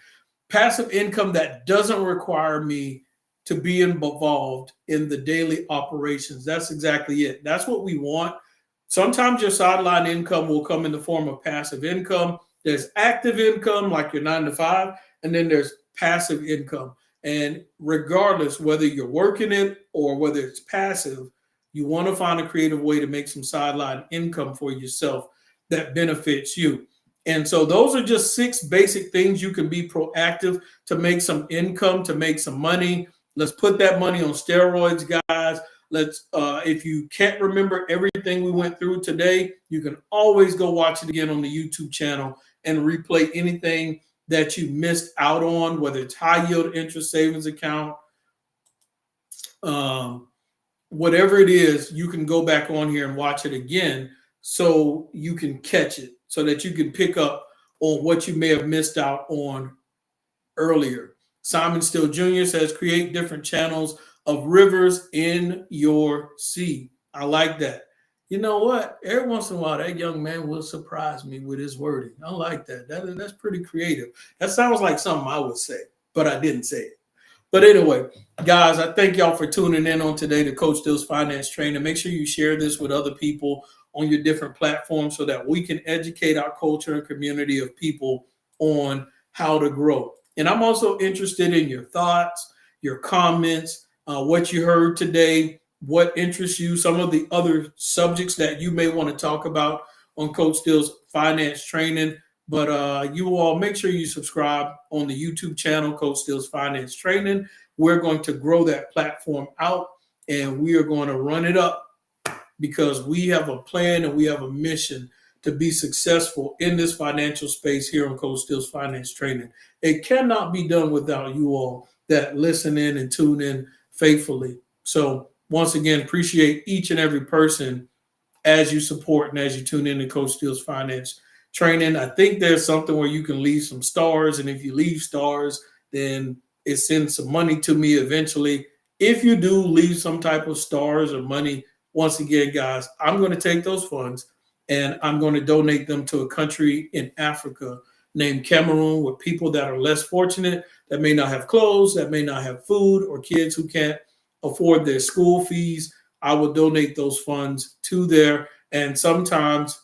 Passive income that doesn't require me to be involved in the daily operations. That's exactly it. That's what we want. Sometimes your sideline income will come in the form of passive income. There's active income, like your 9 to 5, and then there's passive income. And regardless whether you're working it or whether it's passive, You want to find a creative way to make some sideline income for yourself that benefits you. And so those are just 6 basic things you can be proactive to make some income, to make some money. Let's put that money on steroids, guys. If you can't remember everything we went through today, you can always go watch it again on the YouTube channel and replay anything that you missed out on, whether it's high yield interest savings account, whatever it is. You can go back on here and watch it again so you can catch it, so that you can pick up on what you may have missed out on earlier. Simon Steele Jr. says, create different channels of rivers in your sea. I like that. You know what? Every once in a while, that young man will surprise me with his wording. I like that. That's pretty creative. That sounds like something I would say, but I didn't say it. But anyway, guys, I thank y'all for tuning in on today to Coach Steele's Finance Training. Make sure you share this with other people on your different platforms so that we can educate our culture and community of people on how to grow. And I'm also interested in your thoughts, your comments, what you heard today, what interests you, some of the other subjects that you may want to talk about on Coach Steele's Finance Training. But you all make sure you subscribe on the YouTube channel, Coach Steele's Finance Training. We're going to grow that platform out, and we are going to run it up because we have a plan and we have a mission to be successful in this financial space here on Coach Steele's Finance Training. It cannot be done without you all that listen in and tune in faithfully. So once again, appreciate each and every person as you support and as you tune in to Coach Steele's Finance Training. I think there's something where you can leave some stars, and if you leave stars, then it sends some money to me eventually. If you do leave some type of stars or money, once again, guys, I'm going to take those funds and I'm going to donate them to a country in Africa named Cameroon, with people that are less fortunate, that may not have clothes, that may not have food, or kids who can't afford their school fees. I will donate those funds to there. And sometimes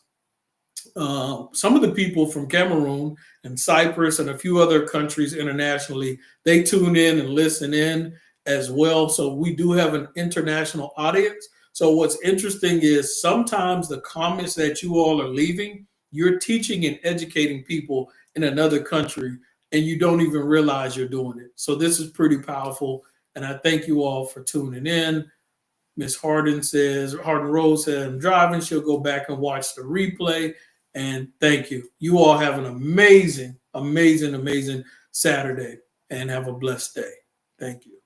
some of the people from Cameroon and Cyprus and a few other countries internationally, they tune in and listen in as well. So we do have an international audience. So what's interesting is sometimes the comments that you all are leaving, you're teaching and educating people in another country, and you don't even realize you're doing it. So this is pretty powerful, and I thank you all for tuning in. Miss Harden Rose says, I'm driving. She'll go back and watch the replay. And thank you. You all have an amazing, amazing, amazing Saturday, and have a blessed day. Thank you.